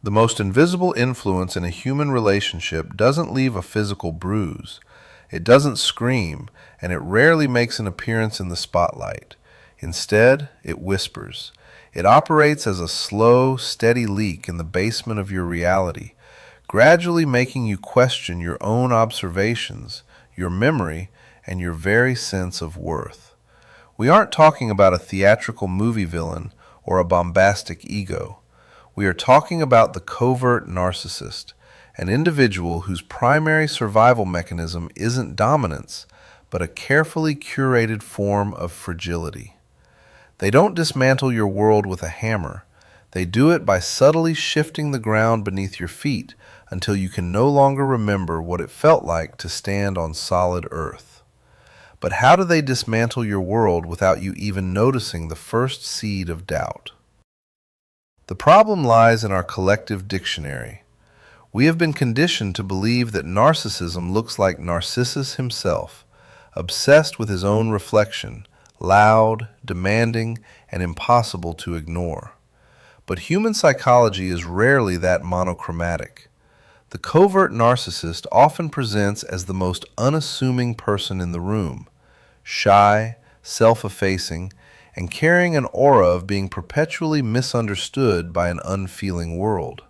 The most invisible influence in a human relationship doesn't leave a physical bruise. It doesn't scream, and it rarely makes an appearance in the spotlight. Instead, it whispers. It operates as a slow, steady leak in the basement of your reality, gradually making you question your own observations, your memory, and your very sense of worth. We aren't talking about a theatrical movie villain or a bombastic ego. We are talking about the covert narcissist, an individual whose primary survival mechanism isn't dominance, but a carefully curated form of fragility. They don't dismantle your world with a hammer. They do it by subtly shifting the ground beneath your feet until you can no longer remember what it felt like to stand on solid earth. But how do they dismantle your world without you even noticing the first seed of doubt? The problem lies in our collective dictionary. We have been conditioned to believe that narcissism looks like Narcissus himself, obsessed with his own reflection, loud, demanding, and impossible to ignore. But human psychology is rarely that monochromatic. The covert narcissist often presents as the most unassuming person in the room, shy, self-effacing, and carrying an aura of being perpetually misunderstood by an unfeeling world.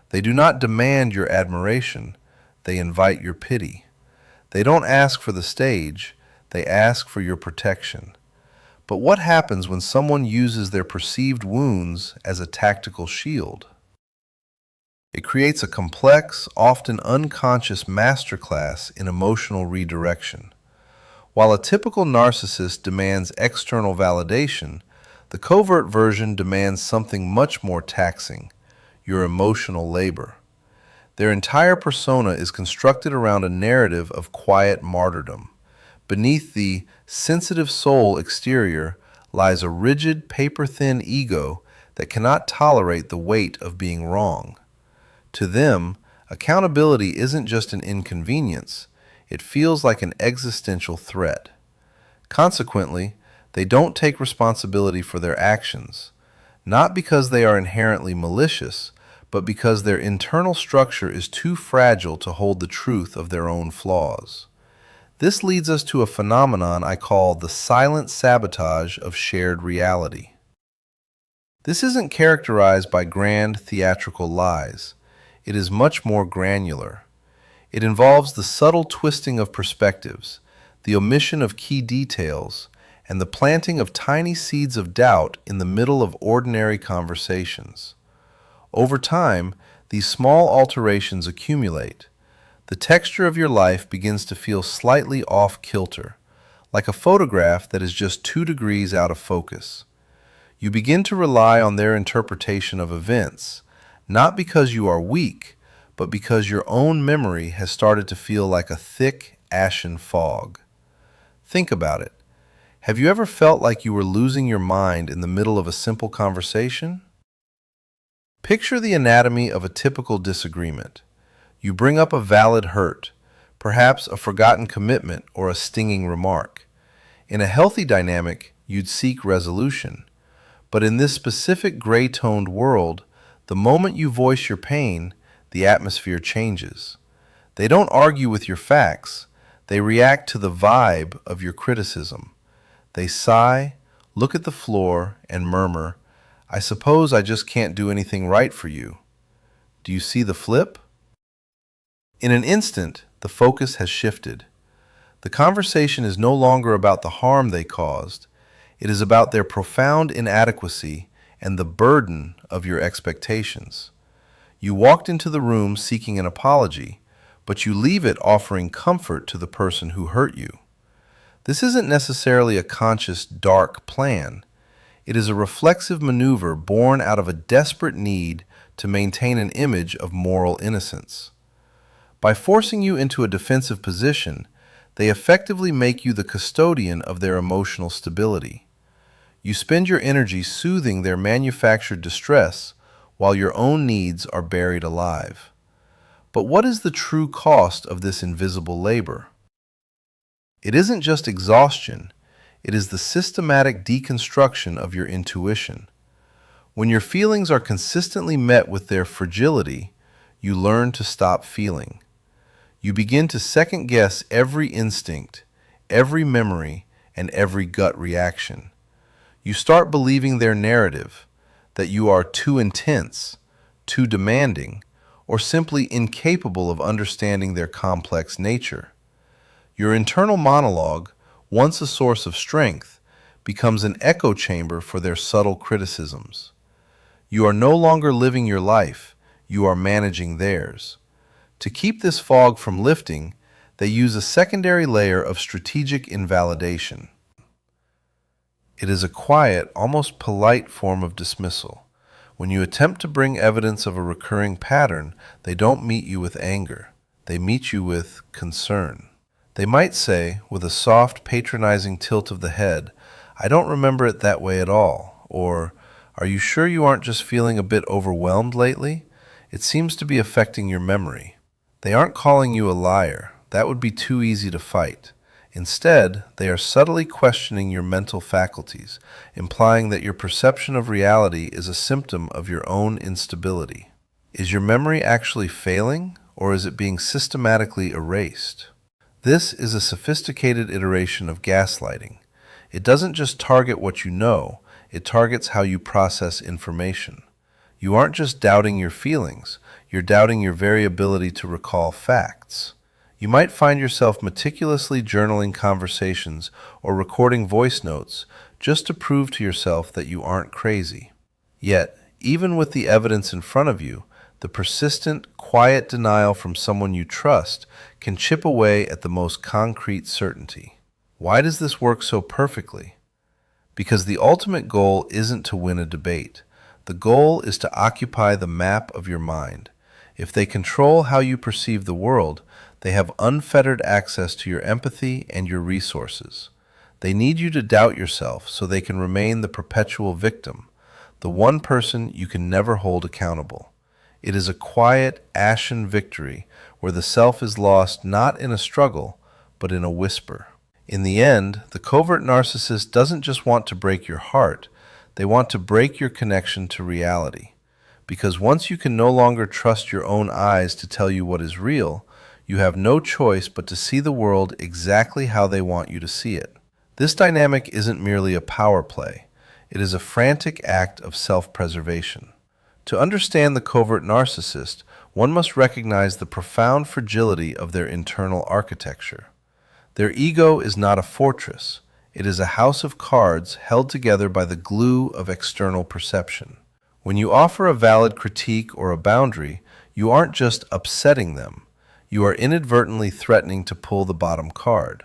They do not demand your admiration, they invite your pity. They don't ask for the stage, they ask for your protection. But what happens when someone uses their perceived wounds as a tactical shield? It creates a complex, often unconscious masterclass in emotional redirection. While a typical narcissist demands external validation, the covert version demands something much more taxing: your emotional labor. Their entire persona is constructed around a narrative of quiet martyrdom. Beneath the sensitive soul exterior lies a rigid, paper-thin ego that cannot tolerate the weight of being wrong. To them, accountability isn't just an inconvenience, it feels like an existential threat. Consequently, they don't take responsibility for their actions, not because they are inherently malicious, but because their internal structure is too fragile to hold the truth of their own flaws. This leads us to a phenomenon I call the silent sabotage of shared reality. This isn't characterized by grand theatrical lies. It is much more granular. It involves the subtle twisting of perspectives, the omission of key details, and the planting of tiny seeds of doubt in the middle of ordinary conversations. Over time, these small alterations accumulate. The texture of your life begins to feel slightly off-kilter, like a photograph that is just 2 degrees out of focus. You begin to rely on their interpretation of events, not because you are weak, but because your own memory has started to feel like a thick, ashen fog. Think about it. Have you ever felt like you were losing your mind in the middle of a simple conversation? Picture the anatomy of a typical disagreement. You bring up a valid hurt, perhaps a forgotten commitment or a stinging remark. In a healthy dynamic, you'd seek resolution. But in this specific gray-toned world, the moment you voice your pain, the atmosphere changes. They don't argue with your facts. They react to the vibe of your criticism. They sigh, look at the floor, and murmur, "I suppose I just can't do anything right for you." Do you see the flip? In an instant, the focus has shifted. The conversation is no longer about the harm they caused. It is about their profound inadequacy and the burden of your expectations. You walked into the room seeking an apology, but you leave it offering comfort to the person who hurt you. This isn't necessarily a conscious, dark plan. It is a reflexive maneuver born out of a desperate need to maintain an image of moral innocence. By forcing you into a defensive position, they effectively make you the custodian of their emotional stability. You spend your energy soothing their manufactured distress while your own needs are buried alive. But what is the true cost of this invisible labor? It isn't just exhaustion, it is the systematic deconstruction of your intuition. When your feelings are consistently met with their fragility, you learn to stop feeling. You begin to second guess every instinct, every memory, and every gut reaction. You start believing their narrative, that you are too intense, too demanding, or simply incapable of understanding their complex nature. Your internal monologue, once a source of strength, becomes an echo chamber for their subtle criticisms. You are no longer living your life, you are managing theirs. To keep this fog from lifting, they use a secondary layer of strategic invalidation. It is a quiet, almost polite form of dismissal. When you attempt to bring evidence of a recurring pattern, they don't meet you with anger. They meet you with concern. They might say, with a soft, patronizing tilt of the head, "I don't remember it that way at all," or, "Are you sure you aren't just feeling a bit overwhelmed lately? It seems to be affecting your memory." They aren't calling you a liar. That would be too easy to fight. Instead, they are subtly questioning your mental faculties, implying that your perception of reality is a symptom of your own instability. Is your memory actually failing, or is it being systematically erased? This is a sophisticated iteration of gaslighting. It doesn't just target what you know, it targets how you process information. You aren't just doubting your feelings, you're doubting your very ability to recall facts. You might find yourself meticulously journaling conversations or recording voice notes just to prove to yourself that you aren't crazy. Yet, even with the evidence in front of you, the persistent, quiet denial from someone you trust can chip away at the most concrete certainty. Why does this work so perfectly? Because the ultimate goal isn't to win a debate. The goal is to occupy the map of your mind. If they control how you perceive the world, they have unfettered access to your empathy and your resources. They need you to doubt yourself so they can remain the perpetual victim, the one person you can never hold accountable. It is a quiet, ashen victory where the self is lost not in a struggle, but in a whisper. In the end, the covert narcissist doesn't just want to break your heart, they want to break your connection to reality. Because once you can no longer trust your own eyes to tell you what is real, you have no choice but to see the world exactly how they want you to see it. This dynamic isn't merely a power play. It is a frantic act of self-preservation. To understand the covert narcissist, one must recognize the profound fragility of their internal architecture. Their ego is not a fortress. It is a house of cards held together by the glue of external perception. When you offer a valid critique or a boundary, you aren't just upsetting them. You are inadvertently threatening to pull the bottom card.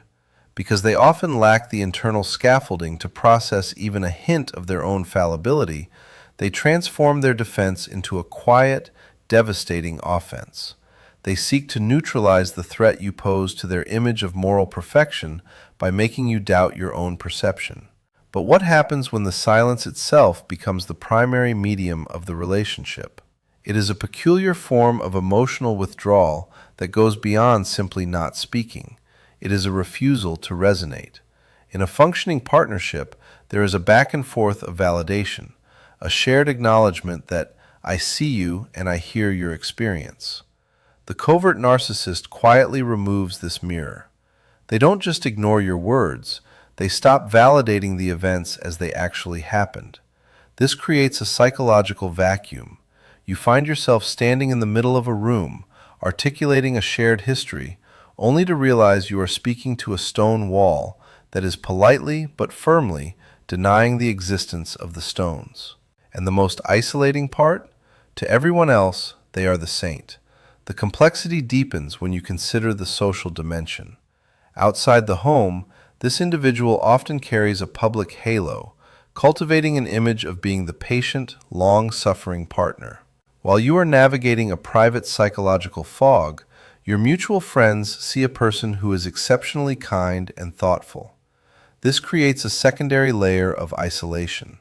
Because they often lack the internal scaffolding to process even a hint of their own fallibility, they transform their defense into a quiet, devastating offense. They seek to neutralize the threat you pose to their image of moral perfection by making you doubt your own perception. But what happens when the silence itself becomes the primary medium of the relationship? It is a peculiar form of emotional withdrawal that goes beyond simply not speaking. It is a refusal to resonate. In a functioning partnership, there is a back and forth of validation, a shared acknowledgement that I see you and I hear your experience. The covert narcissist quietly removes this mirror. They don't just ignore your words, they stop validating the events as they actually happened. This creates a psychological vacuum. You find yourself standing in the middle of a room, articulating a shared history, only to realize you are speaking to a stone wall that is politely but firmly denying the existence of the stones. And the most isolating part? To everyone else, they are the saint. The complexity deepens when you consider the social dimension. Outside the home, this individual often carries a public halo, cultivating an image of being the patient, long-suffering partner. While you are navigating a private psychological fog, your mutual friends see a person who is exceptionally kind and thoughtful. This creates a secondary layer of isolation.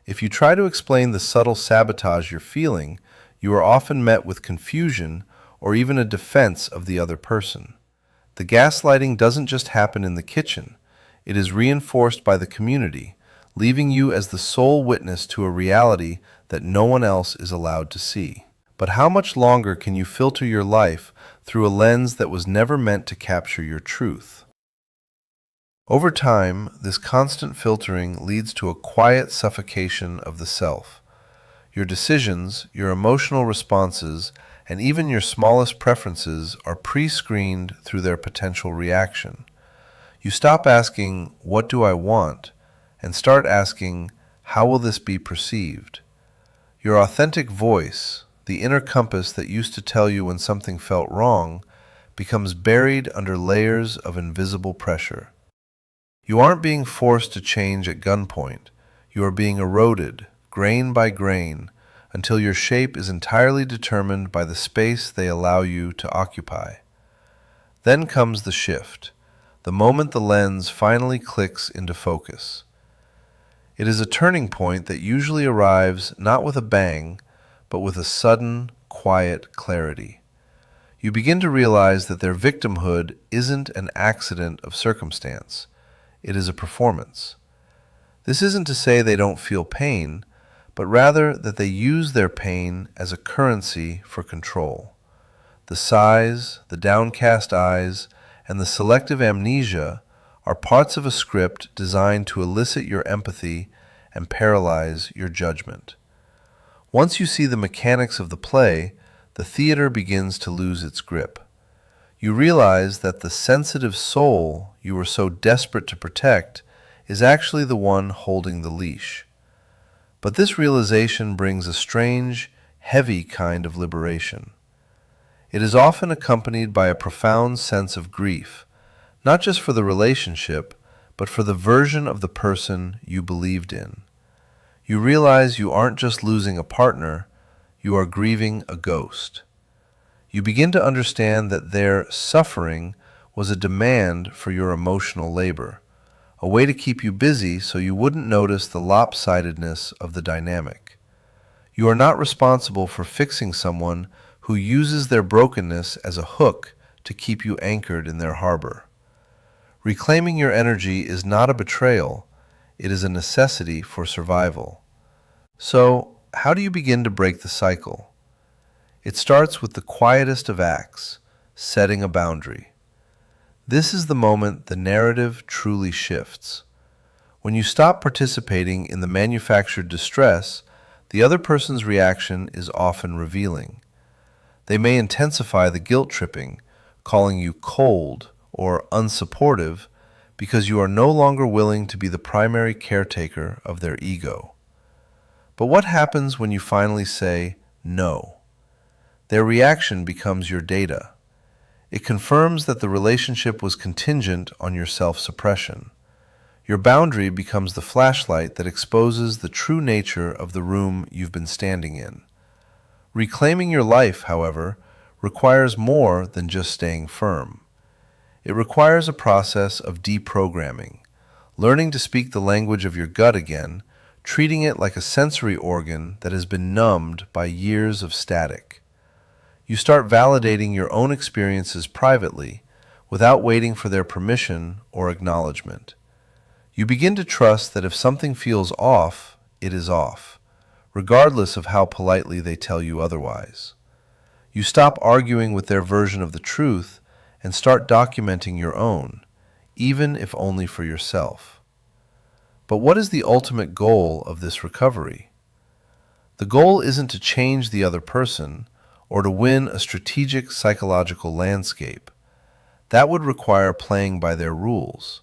If you try to explain the subtle sabotage you're feeling, you are often met with confusion or even a defense of the other person. The gaslighting doesn't just happen in the kitchen. It is reinforced by the community, leaving you as the sole witness to a reality that no one else is allowed to see. But how much longer can you filter your life through a lens that was never meant to capture your truth? Over time, this constant filtering leads to a quiet suffocation of the self. Your decisions, your emotional responses, and even your smallest preferences are pre-screened through their potential reaction. You stop asking, "What do I want?" and start asking, "How will this be perceived?" Your authentic voice, the inner compass that used to tell you when something felt wrong, becomes buried under layers of invisible pressure. You aren't being forced to change at gunpoint. You are being eroded, grain by grain, until your shape is entirely determined by the space they allow you to occupy. Then comes the shift, the moment the lens finally clicks into focus. It is a turning point that usually arrives not with a bang, but with a sudden, quiet clarity. You begin to realize that their victimhood isn't an accident of circumstance. It is a performance. This isn't to say they don't feel pain, but rather that they use their pain as a currency for control. The sighs, the downcast eyes, and the selective amnesia are parts of a script designed to elicit your empathy and paralyze your judgment. Once you see the mechanics of the play, the theater begins to lose its grip. You realize that the sensitive soul you were so desperate to protect is actually the one holding the leash. But this realization brings a strange, heavy kind of liberation. It is often accompanied by a profound sense of grief, not just for the relationship, but for the version of the person you believed in. You realize you aren't just losing a partner, you are grieving a ghost. You begin to understand that their suffering was a demand for your emotional labor, a way to keep you busy so you wouldn't notice the lopsidedness of the dynamic. You are not responsible for fixing someone who uses their brokenness as a hook to keep you anchored in their harbor. Reclaiming your energy is not a betrayal, it is a necessity for survival. So, how do you begin to break the cycle? It starts with the quietest of acts, setting a boundary. This is the moment the narrative truly shifts. When you stop participating in the manufactured distress, the other person's reaction is often revealing. They may intensify the guilt tripping, calling you cold or unsupportive because you are no longer willing to be the primary caretaker of their ego. But what happens when you finally say no? Their reaction becomes your data. It confirms that the relationship was contingent on your self-suppression. Your boundary becomes the flashlight that exposes the true nature of the room you've been standing in. Reclaiming your life, however, requires more than just staying firm. It requires a process of deprogramming, learning to speak the language of your gut again, treating it like a sensory organ that has been numbed by years of static. You start validating your own experiences privately, without waiting for their permission or acknowledgement. You begin to trust that if something feels off, it is off, regardless of how politely they tell you otherwise. You stop arguing with their version of the truth and start documenting your own, even if only for yourself. But what is the ultimate goal of this recovery? The goal isn't to change the other person or to win a strategic psychological landscape. That would require playing by their rules.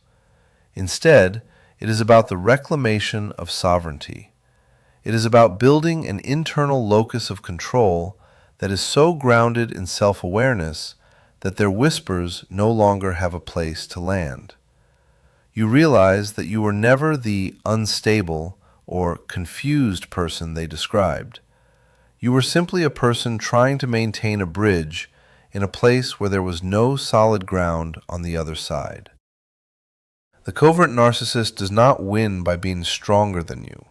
Instead, it is about the reclamation of sovereignty. It is about building an internal locus of control that is so grounded in self-awareness that their whispers no longer have a place to land. You realize that you were never the unstable or confused person they described. You were simply a person trying to maintain a bridge in a place where there was no solid ground on the other side. The covert narcissist does not win by being stronger than you.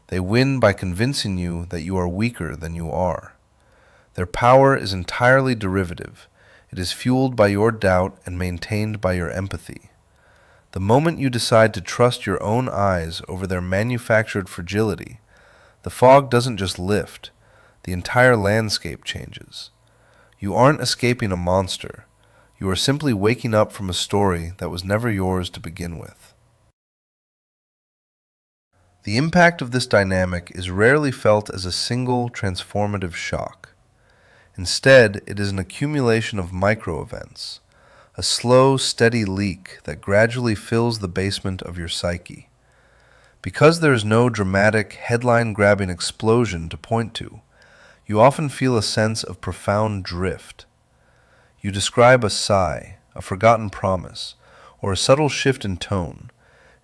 They win by convincing you that you are weaker than you are. Their power is entirely derivative. It is fueled by your doubt and maintained by your empathy. The moment you decide to trust your own eyes over their manufactured fragility, the fog doesn't just lift, the entire landscape changes. You aren't escaping a monster. You are simply waking up from a story that was never yours to begin with. The impact of this dynamic is rarely felt as a single transformative shock. Instead, it is an accumulation of micro-events, a slow, steady leak that gradually fills the basement of your psyche. Because there is no dramatic, headline-grabbing explosion to point to, you often feel a sense of profound drift. You describe a sigh, a forgotten promise, or a subtle shift in tone,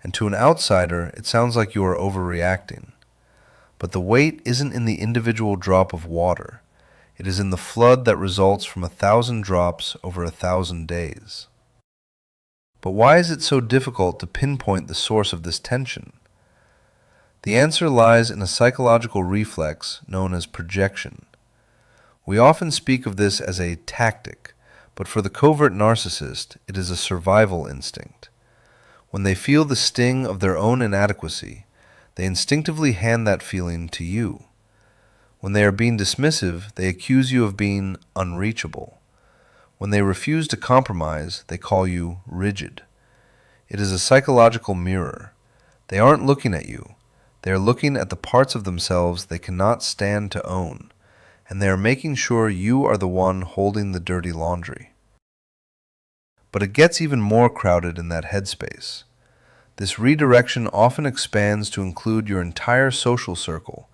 and to an outsider it sounds like you are overreacting. But the weight isn't in the individual drop of water. It is in the flood that results from 1,000 drops over 1,000 days. But why is it so difficult to pinpoint the source of this tension? The answer lies in a psychological reflex known as projection. We often speak of this as a tactic, but for the covert narcissist, it is a survival instinct. When they feel the sting of their own inadequacy, they instinctively hand that feeling to you. When they are being dismissive, they accuse you of being unreachable. When they refuse to compromise, they call you rigid. It is a psychological mirror. They aren't looking at you. They are looking at the parts of themselves they cannot stand to own, and they are making sure you are the one holding the dirty laundry. But it gets even more crowded in that headspace. This redirection often expands to include your entire social circle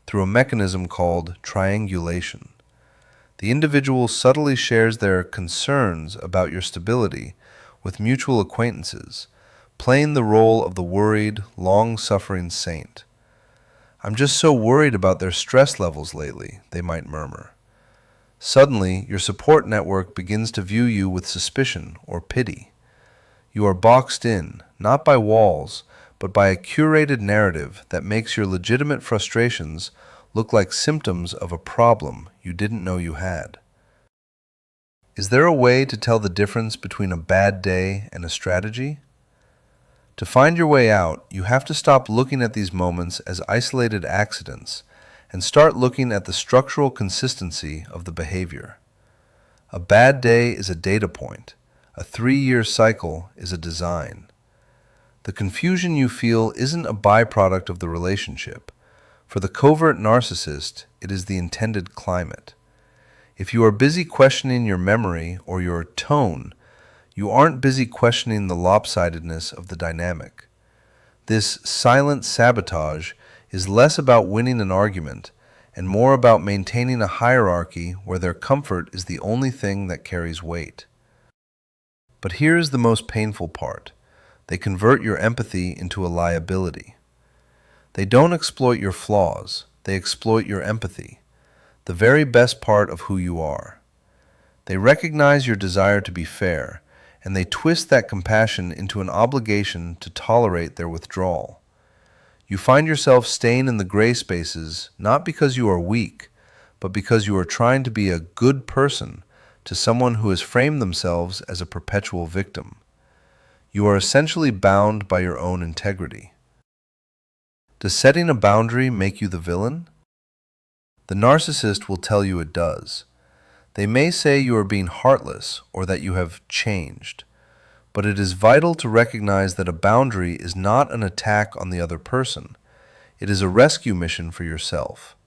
through a mechanism called triangulation. The individual subtly shares their concerns about your stability with mutual acquaintances, playing the role of the worried, long-suffering saint. "I'm just so worried about their stress levels lately," they might murmur. Suddenly, your support network begins to view you with suspicion or pity. You are boxed in, not by walls, but by a curated narrative that makes your legitimate frustrations look like symptoms of a problem you didn't know you had. Is there a way to tell the difference between a bad day and a strategy? To find your way out, you have to stop looking at these moments as isolated accidents and start looking at the structural consistency of the behavior. A bad day is a data point. A 3-year cycle is a design. The confusion you feel isn't a byproduct of the relationship. For the covert narcissist, it is the intended climate. If you are busy questioning your memory or your tone, you aren't busy questioning the lopsidedness of the dynamic. This silent sabotage is less about winning an argument and more about maintaining a hierarchy where their comfort is the only thing that carries weight. But here is the most painful part. They convert your empathy into a liability. They don't exploit your flaws, they exploit your empathy, the very best part of who you are. They recognize your desire to be fair, and they twist that compassion into an obligation to tolerate their withdrawal. You find yourself staying in the gray spaces not because you are weak, but because you are trying to be a good person to someone who has framed themselves as a perpetual victim. You are essentially bound by your own integrity. Does setting a boundary make you the villain? The narcissist will tell you it does. They may say you are being heartless or that you have changed, but it is vital to recognize that a boundary is not an attack on the other person. It is a rescue mission for yourself.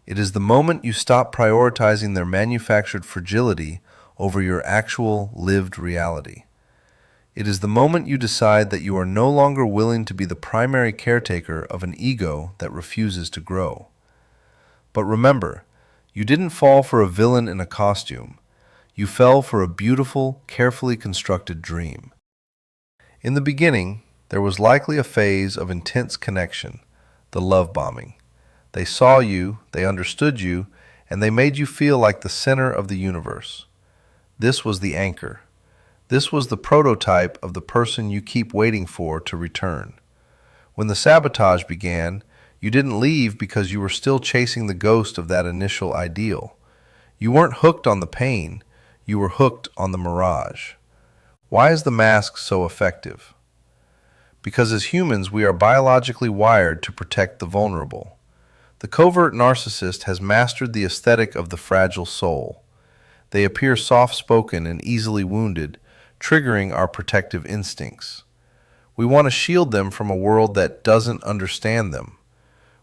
It is the moment you stop prioritizing their manufactured fragility over your actual lived reality. It is the moment you decide that you are no longer willing to be the primary caretaker of an ego that refuses to grow. But remember, you didn't fall for a villain in a costume. You fell for a beautiful, carefully constructed dream. In the beginning, there was likely a phase of intense connection, the love bombing. They saw you, they understood you, and they made you feel like the center of the universe. This was the anchor. This was the prototype of the person you keep waiting for to return. When the sabotage began, you didn't leave because you were still chasing the ghost of that initial ideal. You weren't hooked on the pain, you were hooked on the mirage. Why is the mask so effective? Because as humans, we are biologically wired to protect the vulnerable. The covert narcissist has mastered the aesthetic of the fragile soul. They appear soft-spoken and easily wounded, triggering our protective instincts. We want to shield them from a world that doesn't understand them.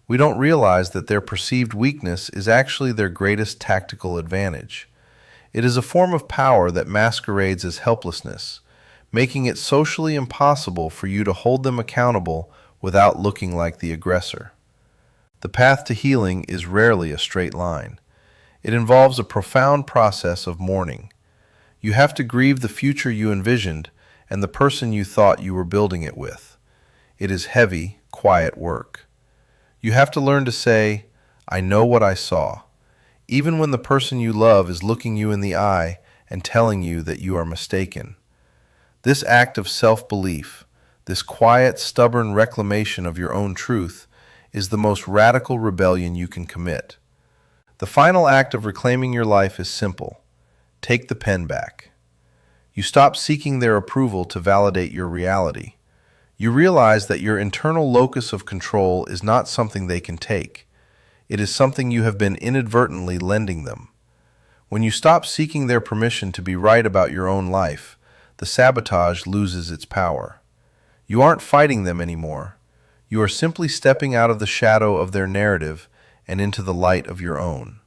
We don't realize that their perceived weakness is actually their greatest tactical advantage. It is a form of power that masquerades as helplessness, making it socially impossible for you to hold them accountable without looking like the aggressor. The path to healing is rarely a straight line. It involves a profound process of mourning. You have to grieve the future you envisioned and the person you thought you were building it with. It is heavy, quiet work. You have to learn to say, "I know what I saw," even when the person you love is looking you in the eye and telling you that you are mistaken. This act of self-belief, this quiet, stubborn reclamation of your own truth, is the most radical rebellion you can commit. The final act of reclaiming your life is simple. Take the pen back. You stop seeking their approval to validate your reality. You realize that your internal locus of control is not something they can take. It is something you have been inadvertently lending them. When you stop seeking their permission to be right about your own life, the sabotage loses its power. You aren't fighting them anymore. You are simply stepping out of the shadow of their narrative and into the light of your own.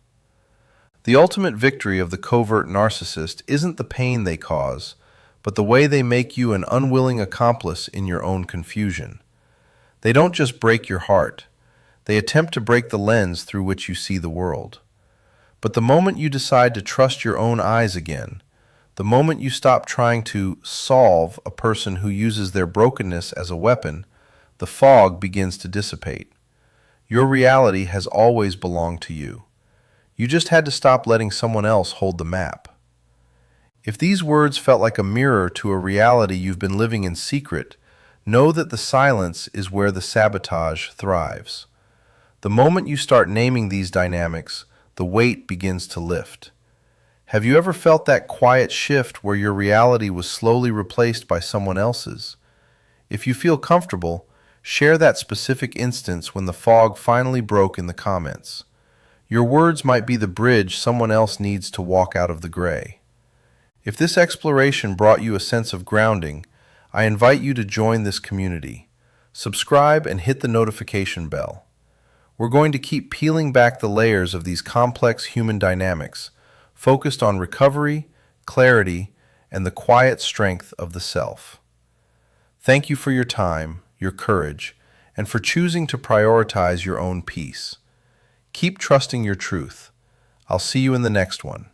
The ultimate victory of the covert narcissist isn't the pain they cause, but the way they make you an unwilling accomplice in your own confusion. They don't just break your heart. They attempt to break the lens through which you see the world. But the moment you decide to trust your own eyes again, the moment you stop trying to solve a person who uses their brokenness as a weapon, the fog begins to dissipate. Your reality has always belonged to you. You just had to stop letting someone else hold the map. If these words felt like a mirror to a reality you've been living in secret, know that the silence is where the sabotage thrives. The moment you start naming these dynamics, the weight begins to lift. Have you ever felt that quiet shift where your reality was slowly replaced by someone else's? If you feel comfortable, share that specific instance when the fog finally broke in the comments. Your words might be the bridge someone else needs to walk out of the gray. If this exploration brought you a sense of grounding, I invite you to join this community. Subscribe and hit the notification bell. We're going to keep peeling back the layers of these complex human dynamics, focused on recovery, clarity, and the quiet strength of the self. Thank you for your time, your courage, and for choosing to prioritize your own peace. Keep trusting your truth. I'll see you in the next one.